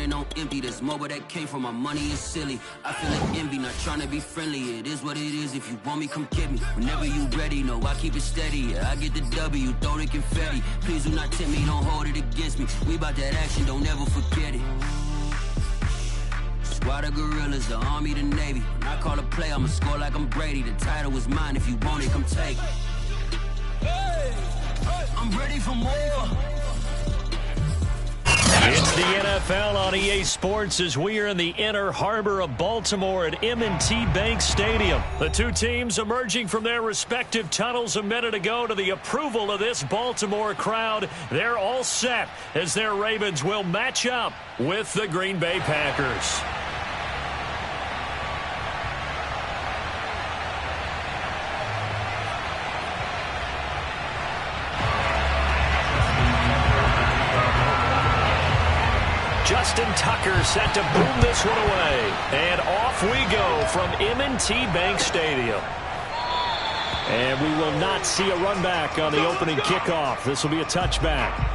running on empty. There's more where that came from. My money is silly. I feel like envy, not trying to be friendly. It is what it is. If you want me, come get me. Whenever you ready, no, I keep it steady. Yeah, I get the W, throw the confetti. Please do not tempt me, don't hold it against me. We about that action, don't ever forget it. Squad of gorillas, the army, the navy. When I call a play, I'ma score like I'm Brady. The title was mine. If you want it, come take it. Hey, I'm ready for more. It's the NFL on EA Sports as we are in the inner harbor of Baltimore at M&T Bank Stadium. The two teams emerging from their respective tunnels a minute ago to the approval of this Baltimore crowd. They're all set as their Ravens will match up with the Green Bay Packers. Justin Tucker set to boom this one away. And off we go from M&T Bank Stadium. And we will not see a run back on the opening kickoff. This will be a touchback.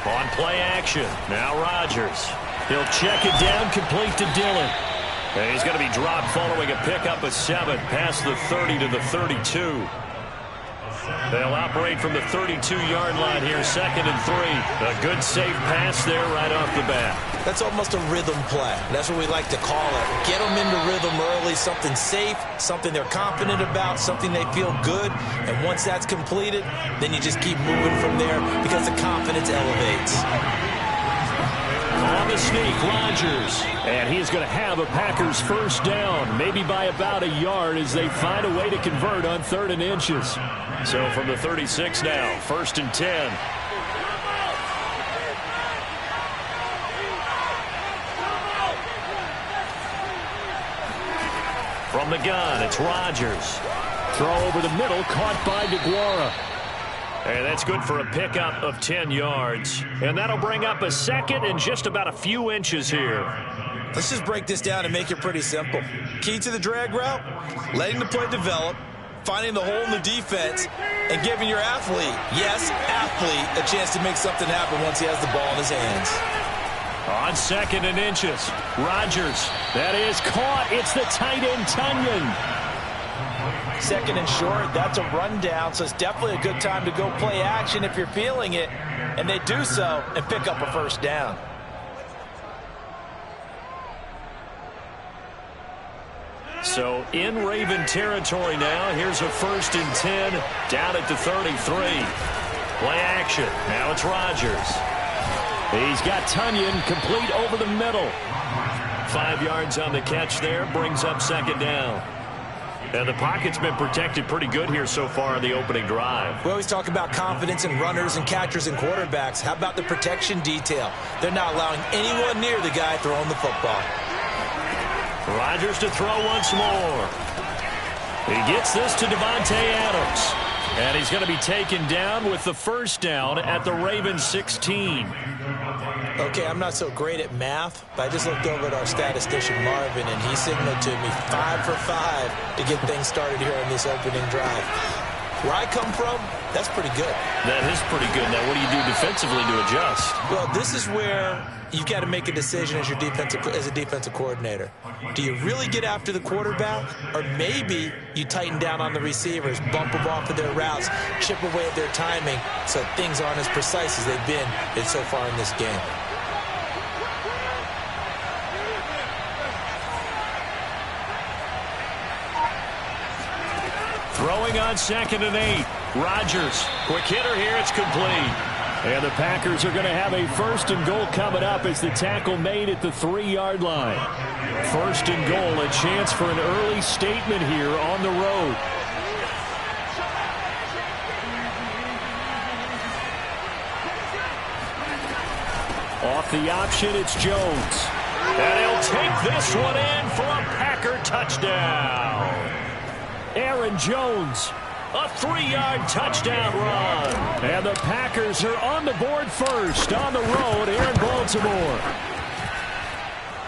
On play action, now Rodgers. He'll check it down, complete to Dillon. And he's going to be dropped following a pickup of 7 past the 30 to the 32. They'll operate from the 32-yard line here, 2nd and 3. A good safe pass there right off the bat. That's almost a rhythm play. That's what we like to call it. Get them into rhythm early, something safe, something they're confident about, something they feel good. And once that's completed, then you just keep moving from there because the confidence elevates. On the sneak, Rodgers. And he's going to have a Packers first down, maybe by about a yard as they find a way to convert on 3rd and inches. So from the 36 now, 1st and 10. From the gun, it's Rodgers. Throw over the middle, caught by DeGuara. And that's good for a pickup of 10 yards. And that'll bring up a 2nd and just about a few inches here. Let's just break this down and make it pretty simple. Key to the drag route, letting the play develop, finding the hole in the defense, and giving your athlete, yes, athlete, a chance to make something happen once he has the ball in his hands. On 2nd and inches, Rodgers. That is caught. It's the tight end, Tunyon. 2nd and short, that's a rundown, so it's definitely a good time to go play action if you're feeling it. And they do so and pick up a first down. So in Raven territory now. Here's a 1st and 10 down at the 33. Play action. Now it's Rodgers. He's got Tunyon complete over the middle. 5 yards on the catch there. Brings up 2nd down. And the pocket's been protected pretty good here so far in the opening drive. We always talk about confidence in runners and catchers and quarterbacks. How about the protection detail? They're not allowing anyone near the guy throwing the football. Rodgers to throw once more. He gets this to Devontae Adams. And he's going to be taken down with the first down at the Ravens 16. Okay, I'm not so great at math, but I just looked over at our statistician, Marvin, and he signaled to me 5 for 5 to get things started here on this opening drive. Where I come from, that's pretty good. That is pretty good. Now, what do you do defensively to adjust? Well, this is where you've got to make a decision as a defensive coordinator. Do you really get after the quarterback, or maybe you tighten down on the receivers, bump them off of their routes, chip away at their timing so things aren't as precise as they've been so far in this game? Throwing on 2nd and 8. Rodgers. Quick hitter here. It's complete. And the Packers are going to have a 1st and goal coming up as the tackle made at the 3-yard line. 1st and goal. A chance for an early statement here on the road. Off the option, it's Jones. And he'll take this one in for a Packer touchdown. Aaron Jones. A 3-yard touchdown run. And the Packers are on the board first on the road here in Baltimore.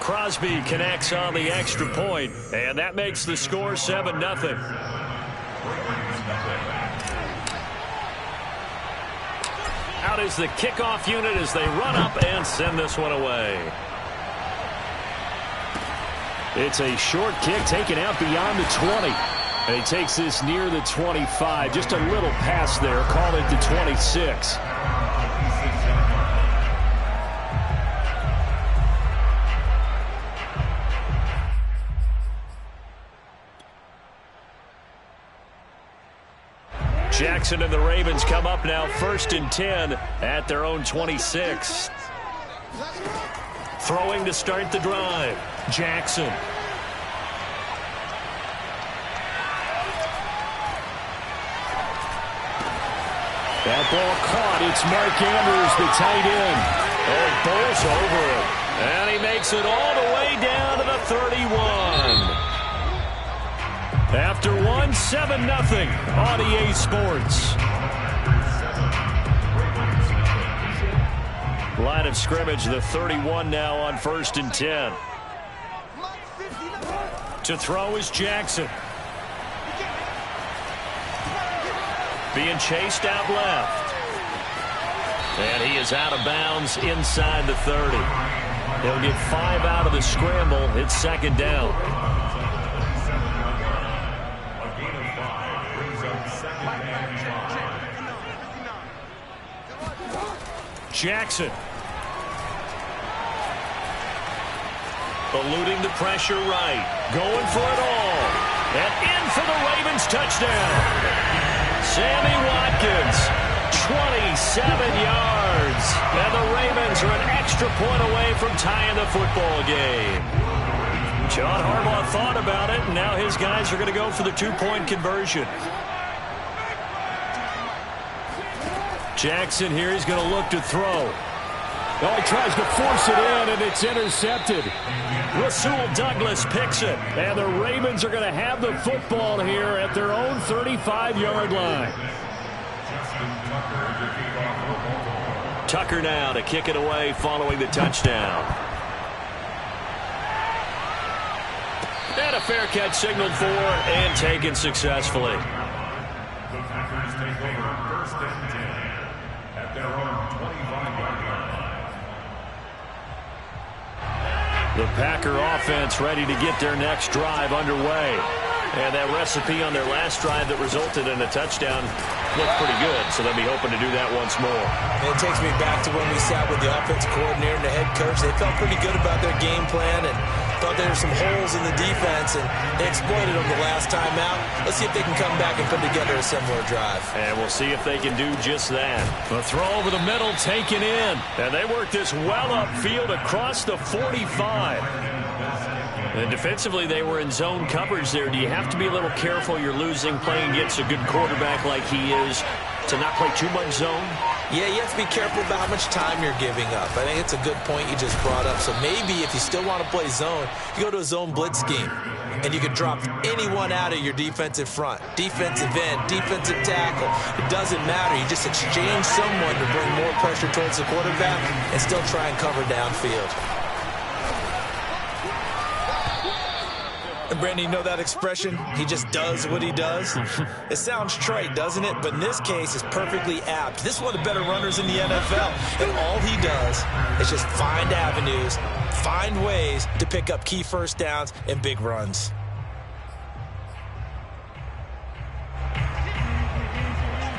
Crosby connects on the extra point, and that makes the score 7-0. Out is the kickoff unit as they run up and send this one away. It's a short kick taken out beyond the 20. And he takes this near the 25. Just a little pass there. Call it the 26. Jackson and the Ravens come up now 1st and 10 at their own 26. Throwing to start the drive. Jackson. That ball caught. It's Mark Andrews, the tight end. Oh, it bowls over it. And he makes it all the way down to the 31. After 7-0 on EA Sports. Line of scrimmage, the 31 now on 1st and 10. To throw is Jackson. Being chased out left. And he is out of bounds inside the 30. He'll get 5 out of the scramble. It's 2nd down. Jackson. Eluding the pressure right. Going for it all. And in for the Ravens touchdown. Sammy Watkins, 27 yards. And the Ravens are an extra point away from tying the football game. John Harbaugh thought about it, and now his guys are going to go for the 2-point conversion. Jackson here is going to look to throw. Oh, he tries to force it in, and it's intercepted. Rasul Douglas picks it, and the Ravens are going to have the football here at their own 35-yard line. Tucker now to kick it away following the touchdown. And a fair catch signaled for and taken successfully. The Packers take over 1st and 10 at their own 25-yard line. The Packer offense ready to get their next drive underway. And that recipe on their last drive that resulted in a touchdown looked pretty good, so they'll be hoping to do that once more. And it takes me back to when we sat with the offensive coordinator and the head coach. They felt pretty good about their game plan and thought there were some holes in the defense, and they exploited them the last time out. Let's see if they can come back and put together a similar drive. And we'll see if they can do just that. The throw over the middle taken in. And they work this well upfield across the 45. And defensively, they were in zone coverage there. Do you have to be a little careful? You're losing playing against a good quarterback like he is to not play too much zone? Yeah, you have to be careful about how much time you're giving up. I think it's a good point you just brought up. So maybe if you still want to play zone, you go to a zone blitz scheme. And you can drop anyone out of your defensive front. Defensive end, defensive tackle. It doesn't matter. You just exchange someone to bring more pressure towards the quarterback and still try and cover downfield. And Brandon, you know that expression? He just does what he does? It sounds trite, doesn't it? But in this case, it's perfectly apt. This is one of the better runners in the NFL. And all he does is just find avenues, find ways to pick up key first downs and big runs.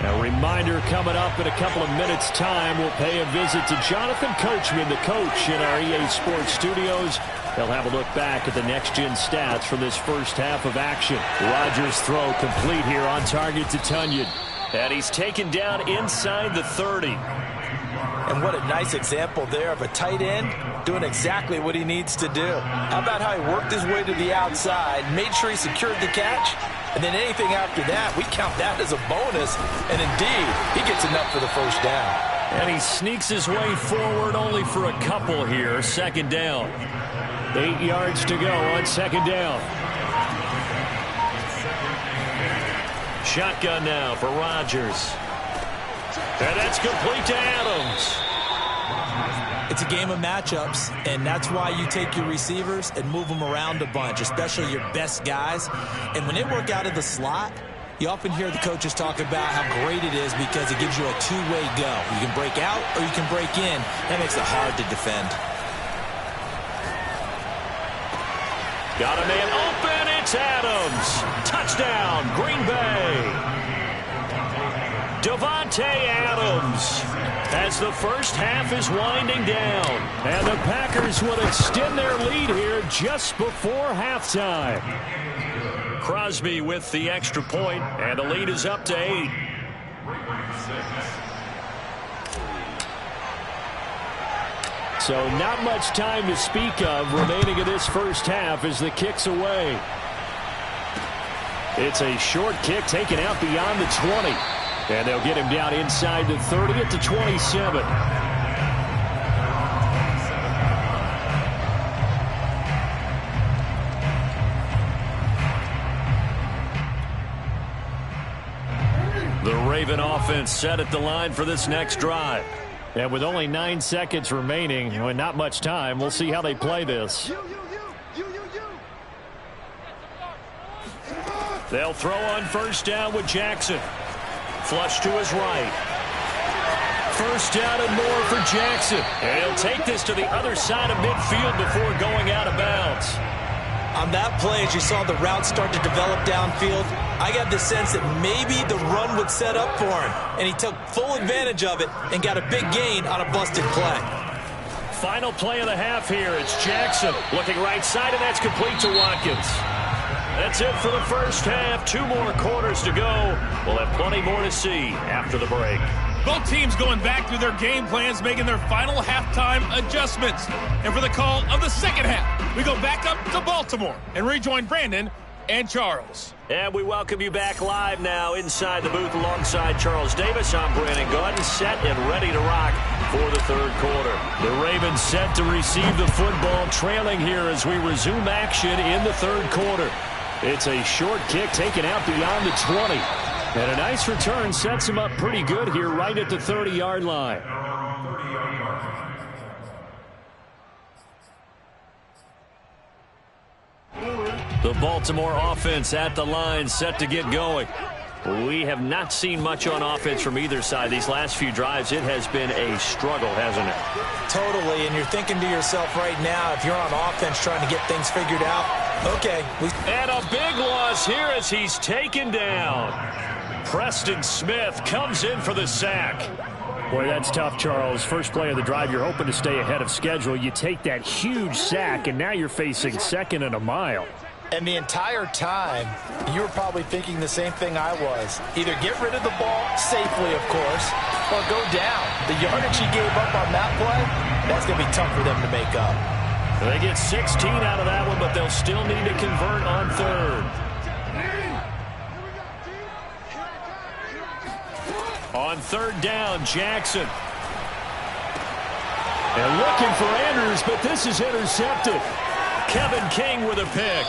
A reminder coming up in a couple of minutes' time. We'll pay a visit to Jonathan Coachman, the coach in our EA Sports studios. They'll have a look back at the next-gen stats from this first half of action. Rodgers' throw complete here on target to Tunyon. And he's taken down inside the 30. And what a nice example there of a tight end doing exactly what he needs to do. How about how he worked his way to the outside, made sure he secured the catch, and then anything after that, we count that as a bonus. And indeed, he gets enough for the first down. And he sneaks his way forward only for a couple here. 2nd down. 8 yards to go on 2nd down. Shotgun now for Rodgers. And that's complete to Adams. It's a game of matchups, and that's why you take your receivers and move them around a bunch, especially your best guys. And when they work out of the slot, you often hear the coaches talk about how great it is because it gives you a two-way go. You can break out or you can break in. That makes it hard to defend. Got a man open. It's Adams. Touchdown, Green Bay. Davante Adams as the first half is winding down. And the Packers would extend their lead here just before halftime. Crosby with the extra point, and the lead is up to 8. So not much time to speak of remaining in this first half as the kick's away. It's a short kick taken out beyond the 20. And they'll get him down inside the 30 at the 27. The Raven offense set at the line for this next drive. And with only 9 seconds remaining and not much time, we'll see how they play this. They'll throw on first down with Jackson. Flush to his right. First down and more for Jackson. And he'll take this to the other side of midfield before going out of bounds. On that play, as you saw the route start to develop downfield, I got the sense that maybe the run would set up for him. And he took full advantage of it and got a big gain on a busted play. Final play of the half here. It's Jackson looking right side, and that's complete to Watkins. That's it for the first half. 2 more quarters to go. We'll have plenty more to see after the break. Both teams going back through their game plans, making their final halftime adjustments. And for the call of the second half, we go back up to Baltimore and rejoin Brandon and Charles. And we welcome you back live now inside the booth alongside Charles Davis. I'm Brandon Gaudin, set and ready to rock for the third quarter. The Ravens set to receive the football, trailing here as we resume action in the third quarter. It's a short kick taken out beyond the 20. And a nice return sets him up pretty good here right at the 30-yard line. The Baltimore offense at the line set to get going. We have not seen much on offense from either side. These last few drives, it has been a struggle, hasn't it? Totally, and you're thinking to yourself right now, if you're on offense trying to get things figured out, okay. And a big loss here as he's taken down. Preston Smith comes in for the sack. Boy, that's tough, Charles. First play of the drive, you're hoping to stay ahead of schedule. You take that huge sack, and now you're facing second and a mile. And the entire time, you were probably thinking the same thing I was. Either get rid of the ball safely, of course, or go down. The yardage he gave up on that play, that's going to be tough for them to make up. They get 16 out of that one, but they'll still need to convert on third. On third down, Jackson. And looking for Andrews, but this is intercepted. Kevin King with a pick.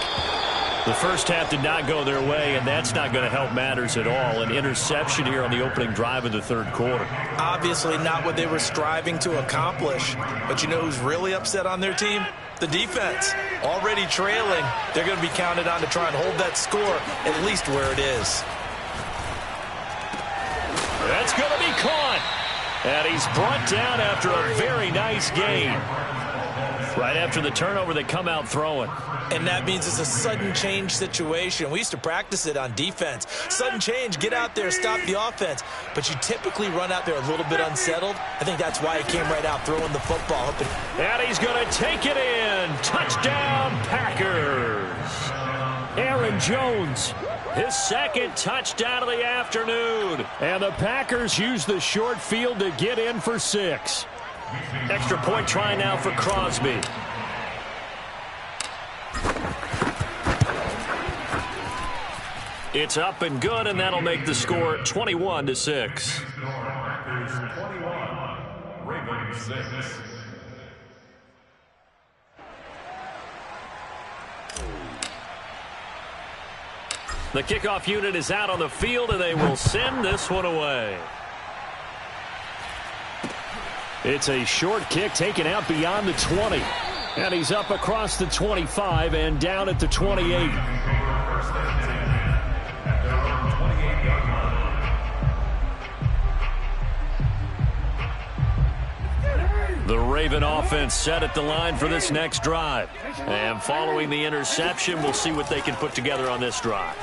The first half did not go their way, and that's not going to help matters at all. An interception here on the opening drive of the third quarter. Obviously not what they were striving to accomplish. But you know who's really upset on their team? The defense. Already trailing. They're going to be counted on to try and hold that score at least where it is. That's going to be caught. And he's brought down after a very nice gain. Right after the turnover, they come out throwing. And that means it's a sudden change situation. We used to practice it on defense. Sudden change, get out there, stop the offense. But you typically run out there a little bit unsettled. I think that's why he came right out throwing the football. And he's going to take it in. Touchdown, Packers. Aaron Jones, his second touchdown of the afternoon. And the Packers use the short field to get in for 6. Extra point try now for Crosby. It's up and good, and that'll make the score 21-6. Packers 21, Ravens 6. The kickoff unit is out on the field, and they will send this one away. It's a short kick taken out beyond the 20. And he's up across the 25 and down at the 28. The Raven offense set at the line for this next drive. And following the interception, we'll see what they can put together on this drive.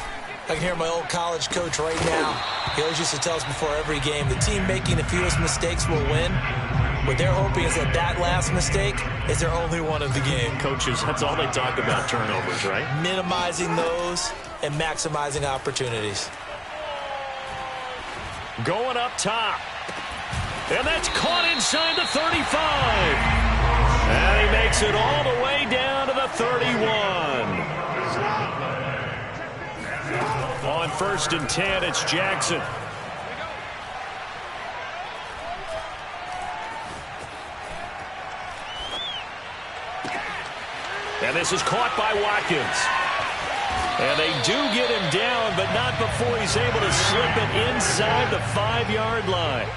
I can hear my old college coach right now. He always used to tell us before every game, the team making the fewest mistakes will win. What they're hoping is that last mistake is their only one of the game. Coaches, that's all they talk about, turnovers, right? Minimizing those and maximizing opportunities. Going up top. And that's caught inside the 35. And he makes it all the way down to the 31. On 1st and 10, it's Jackson. And this is caught by Watkins. And they do get him down, but not before he's able to slip it inside the 5-yard line.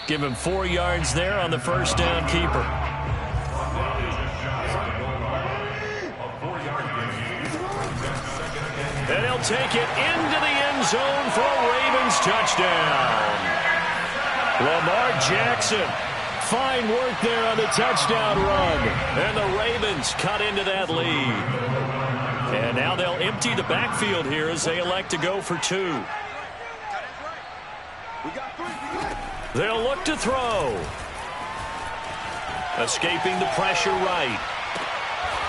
Give him 4 yards there on the first down keeper. And he'll take it into the end zone for a Ravens touchdown. Lamar Jackson, fine work there on the touchdown run. And the Ravens cut into that lead. And now they'll empty the backfield here as they elect to go for 2. They'll look to throw. Escaping the pressure right.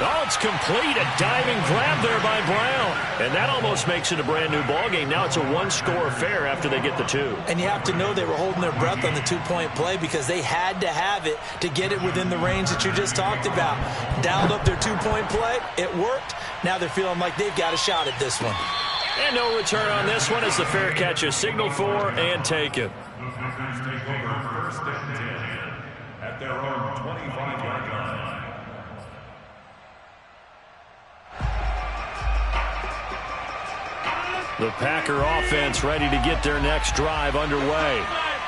Oh, it's complete. A diving grab there by Brown. And that almost makes it a brand new ballgame. Now it's a 1-score affair after they get the 2. And you have to know they were holding their breath on the 2-point play because they had to have it to get it within the range that you just talked about. Dialed up their 2-point play. It worked. Now they're feeling like they've got a shot at this one. And no return on this one as the fair catch is signaled for and taken. Take over 1st and 10 at their own 25-yard line. The Packer offense ready to get their next drive underway.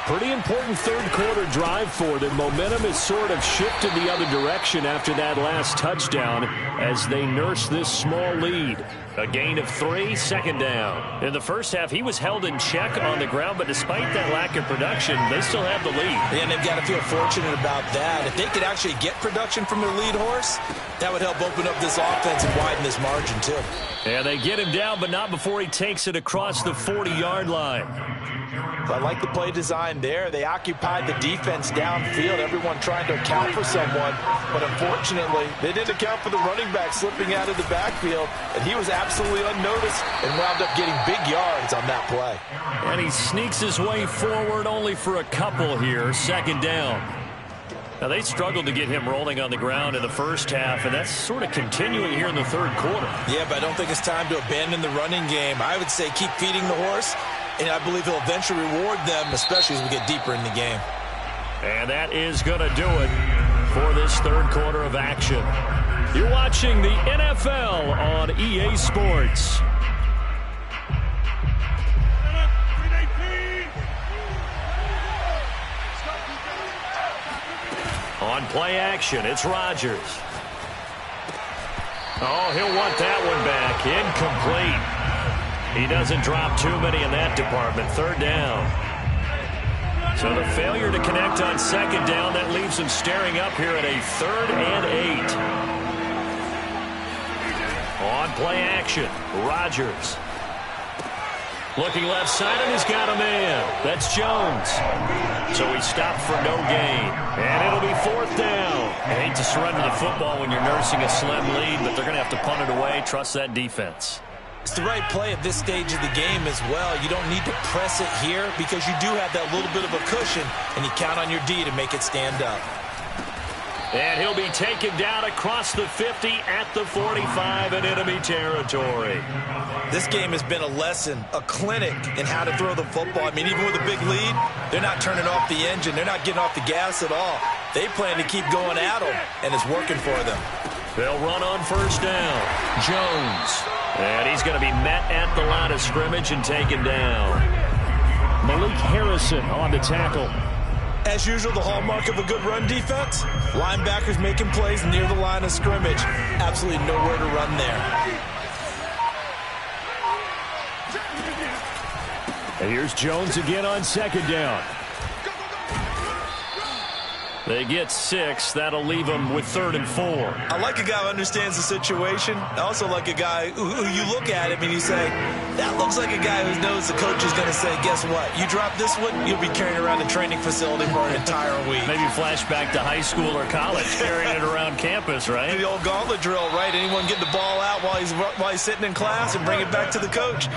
Pretty important third-quarter drive for them. Momentum has sort of shifted the other direction after that last touchdown as they nurse this small lead. A gain of 3, 2nd down. In the first half, he was held in check on the ground, but despite that lack of production, they still have the lead. And they've got to feel fortunate about that. If they could actually get production from their lead horse, that would help open up this offense and widen this margin, too. And they get him down, but not before he takes it across the 40-yard line. I like the play design there. They occupied the defense downfield, everyone trying to account for someone. But unfortunately, they didn't account for the running back slipping out of the backfield, and he was absolutely unnoticed and wound up getting big yards on that play. And he sneaks his way forward only for a couple here, 2nd down. Now, they struggled to get him rolling on the ground in the first half, and that's sort of continuing here in the third quarter. Yeah, but I don't think it's time to abandon the running game. I would say keep feeding the horse, and I believe he'll eventually reward them, especially as we get deeper in the game. And that is going to do it for this third quarter of action. You're watching the NFL on EA Sports. On play action, it's Rodgers. Oh, he'll want that one back. Incomplete. He doesn't drop too many in that department. 3rd down. So the failure to connect on 2nd down, that leaves him staring up here at a 3rd and 8. On play action, Rodgers. Looking left side, and he's got a man. That's Jones. So he stopped for no gain. And it'll be 4th down. I hate to surrender the football when you're nursing a slim lead, but they're going to have to punt it away. Trust that defense. It's the right play at this stage of the game as well. You don't need to press it here because you do have that little bit of a cushion, and you count on your D to make it stand up. And he'll be taken down across the 50 at the 45 in enemy territory. This game has been a lesson, a clinic in how to throw the football. I mean, even with a big lead, they're not turning off the engine. They're not getting off the gas at all. They plan to keep going at them, and it's working for them. They'll run on first down. Jones. And he's going to be met at the line of scrimmage and taken down. Malik Harrison on the tackle. As usual, the hallmark of a good run defense, linebackers making plays near the line of scrimmage. Absolutely nowhere to run there. And here's Jones again on second down. They get 6. That'll leave them with 3rd and 4. I like a guy who understands the situation. I also like a guy who you look at him and you say, that looks like a guy who knows the coach is going to say, guess what? You drop this one, you'll be carrying around the training facility for an entire week. Maybe flashback to high school or college, carrying it around campus, right? The old gauntlet drill, right? Anyone get the ball out while he's sitting in class and bring it back to the coach.